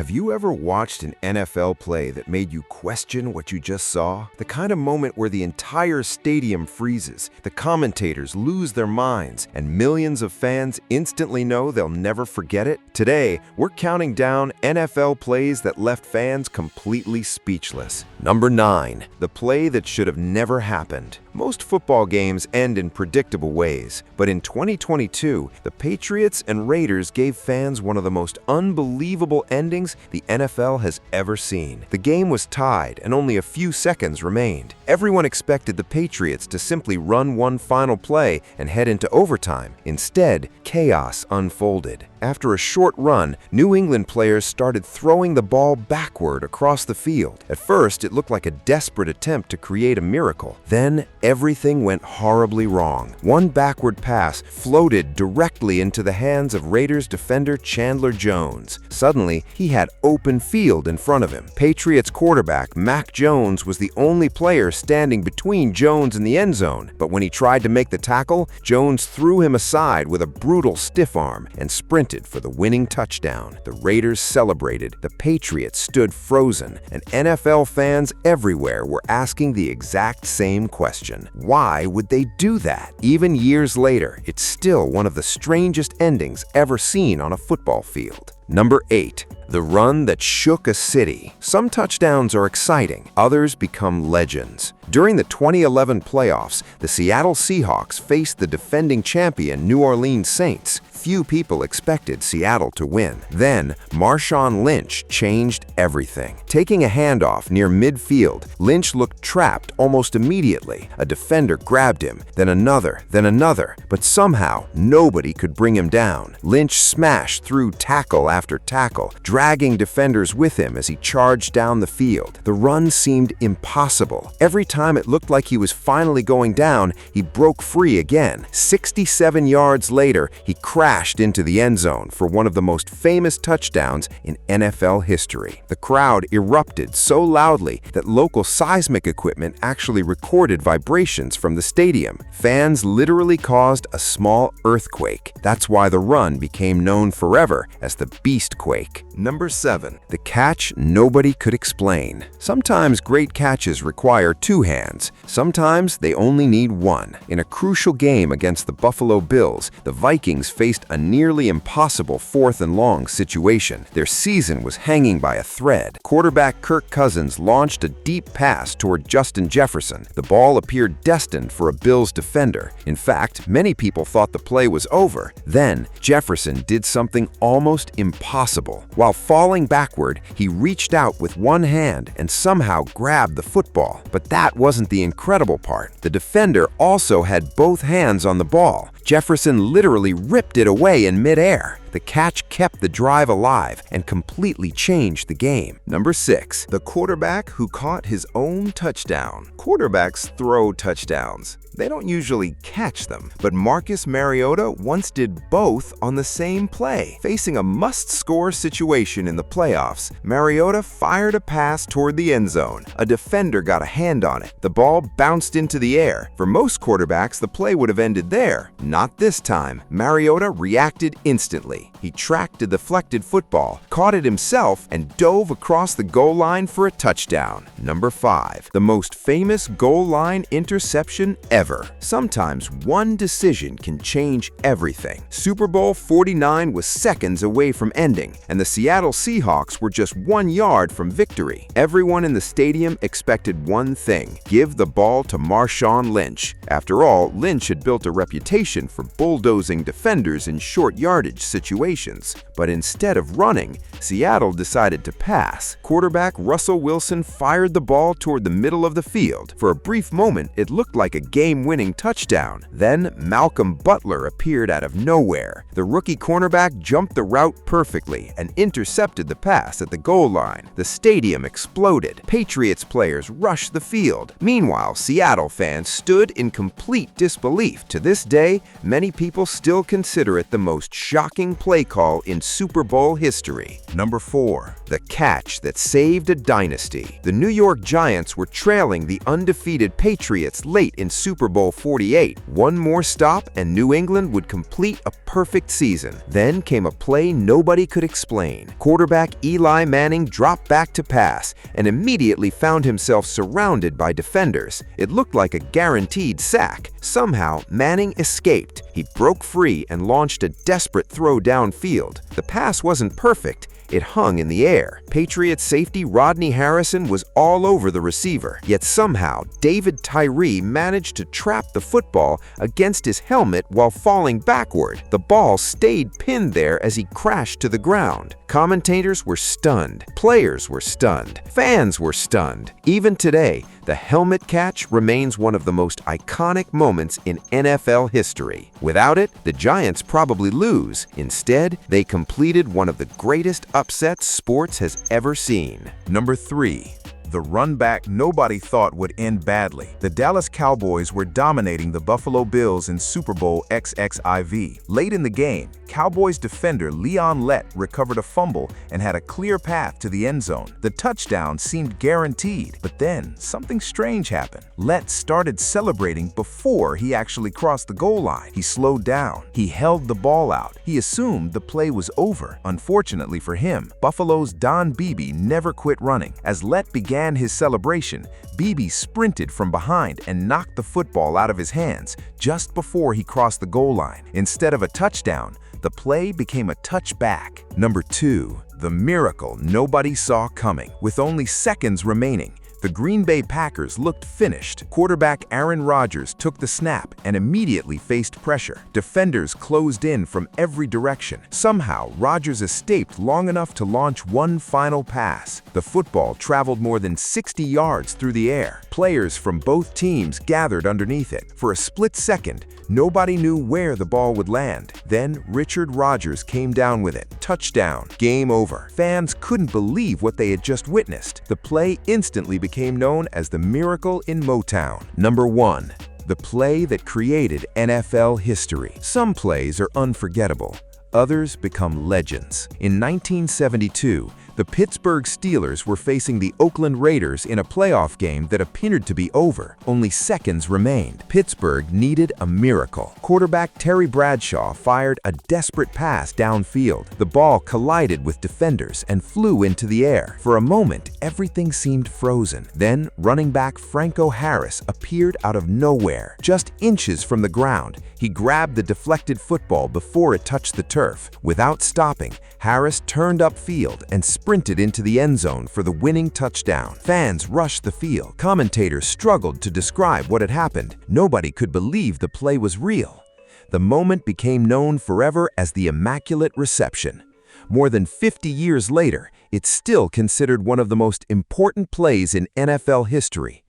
Have you ever watched an NFL play that made you question what you just saw? The kind of moment where the entire stadium freezes, the commentators lose their minds, and millions of fans instantly know they'll never forget it? Today, we're counting down NFL plays that left fans completely speechless. Number 9. The play that should have never happened. Most football games end in predictable ways, but in 2022, the Patriots and Raiders gave fans one of the most unbelievable endings the NFL has ever seen. The game was tied and only a few seconds remained. Everyone expected the Patriots to simply run one final play and head into overtime. Instead, chaos unfolded. After a short run, New England players started throwing the ball backward across the field. At first, it looked like a desperate attempt to create a miracle. Then, everything went horribly wrong. One backward pass floated directly into the hands of Raiders defender Chandler Jones. Suddenly, he had open field in front of him. Patriots quarterback Mac Jones was the only player standing between Jones and the end zone, but when he tried to make the tackle, Jones threw him aside with a brutal stiff arm and sprinted for the winning touchdown. The Raiders celebrated, the Patriots stood frozen, and NFL fans everywhere were asking the exact same question. Why would they do that? Even years later, it's still one of the strangest endings ever seen on a football field. Number 8. The run that shook a city. Some touchdowns are exciting, others become legends. During the 2011 playoffs, the Seattle Seahawks faced the defending champion New Orleans Saints. Few people expected Seattle to win. Then, Marshawn Lynch changed everything. Taking a handoff near midfield, Lynch looked trapped almost immediately. A defender grabbed him, then another, but somehow nobody could bring him down. Lynch smashed through tackle after tackle, dragging defenders with him as he charged down the field. The run seemed impossible. Every time it looked like he was finally going down, he broke free again. 67 yards later, he crashed into the end zone for one of the most famous touchdowns in NFL history. The crowd erupted so loudly that local seismic equipment actually recorded vibrations from the stadium. Fans literally caused a small earthquake. That's why the run became known forever as the Beast Quake. Number 7. The catch nobody could explain. Sometimes great catches require two hands. Sometimes they only need one. In a crucial game against the Buffalo Bills, the Vikings faced a nearly impossible 4th and long situation. Their season was hanging by a thread. Quarterback Kirk Cousins launched a deep pass toward Justin Jefferson. The ball appeared destined for a Bills defender. In fact, many people thought the play was over. Then, Jefferson did something almost impossible. While falling backward, he reached out with one hand and somehow grabbed the football. But that wasn't the incredible part. The defender also had both hands on the ball. Jefferson literally ripped it away in midair. The catch kept the drive alive and completely changed the game. Number 6. The quarterback who caught his own touchdown. Quarterbacks throw touchdowns. They don't usually catch them, but Marcus Mariota once did both on the same play. Facing a must-score situation in the playoffs, Mariota fired a pass toward the end zone. A defender got a hand on it. The ball bounced into the air. For most quarterbacks, the play would have ended there. Not this time. Mariota reacted instantly. He tracked a deflected football, caught it himself, and dove across the goal line for a touchdown. Number 5. The most famous goal line interception ever. Sometimes one decision can change everything. Super Bowl 49 was seconds away from ending, and the Seattle Seahawks were just 1 yard from victory. Everyone in the stadium expected one thing: give the ball to Marshawn Lynch. After all, Lynch had built a reputation for bulldozing defenders in short yardage situations. But instead of running, Seattle decided to pass. Quarterback Russell Wilson fired the ball toward the middle of the field. For a brief moment, it looked like a game-winning touchdown. Then Malcolm Butler appeared out of nowhere. The rookie cornerback jumped the route perfectly and intercepted the pass at the goal line. The stadium exploded. Patriots players rushed the field. Meanwhile, Seattle fans stood in complete disbelief. To this day, many people still consider it the most shocking play call in Super Bowl history. Number 4. The catch that saved a dynasty. The New York Giants were trailing the undefeated Patriots late in Super Bowl 48. One more stop and New England would complete a perfect season. Then came a play nobody could explain. Quarterback Eli Manning dropped back to pass and immediately found himself surrounded by defenders. It looked like a guaranteed sack. Somehow, Manning escaped. He broke free and launched a desperate throw downfield. The pass wasn't perfect. It hung in the air. Patriots safety Rodney Harrison was all over the receiver, yet somehow David Tyree managed to trap the football against his helmet while falling backward. The ball stayed pinned there as he crashed to the ground. Commentators were stunned. Players were stunned. Fans were stunned. Even today, the helmet catch remains one of the most iconic moments in NFL history. Without it, the Giants probably lose. Instead, they completed one of the greatest upsets sports has ever seen. Number 3. The run back nobody thought would end badly. The Dallas Cowboys were dominating the Buffalo Bills in Super Bowl XXIV. Late in the game, Cowboys defender Leon Lett recovered a fumble and had a clear path to the end zone. The touchdown seemed guaranteed, but then something strange happened. Lett started celebrating before he actually crossed the goal line. He slowed down. He held the ball out. He assumed the play was over. Unfortunately for him, Buffalo's Don Beebe never quit running. As Lett began his celebration, Beebe sprinted from behind and knocked the football out of his hands just before he crossed the goal line. Instead of a touchdown, the play became a touchback. Number 2. The miracle nobody saw coming. With only seconds remaining, the Green Bay Packers looked finished. Quarterback Aaron Rodgers took the snap and immediately faced pressure. Defenders closed in from every direction. Somehow, Rodgers escaped long enough to launch one final pass. The football traveled more than 60 yards through the air. Players from both teams gathered underneath it. For a split second, nobody knew where the ball would land. Then Richard Rodgers came down with it. Touchdown. Game over. Fans couldn't believe what they had just witnessed. The play instantly became known as the Miracle in Motown. Number 1. The play that created NFL history. Some plays are unforgettable. Others become legends. In 1972, the Pittsburgh Steelers were facing the Oakland Raiders in a playoff game that appeared to be over. Only seconds remained. Pittsburgh needed a miracle. Quarterback Terry Bradshaw fired a desperate pass downfield. The ball collided with defenders and flew into the air. For a moment, everything seemed frozen. Then, running back Franco Harris appeared out of nowhere. Just inches from the ground, he grabbed the deflected football before it touched the turf. Without stopping, Harris turned upfield and sprinted into the end zone for the winning touchdown. Fans rushed the field. Commentators struggled to describe what had happened. Nobody could believe the play was real. The moment became known forever as the Immaculate Reception. More than 50 years later, it's still considered one of the most important plays in NFL history.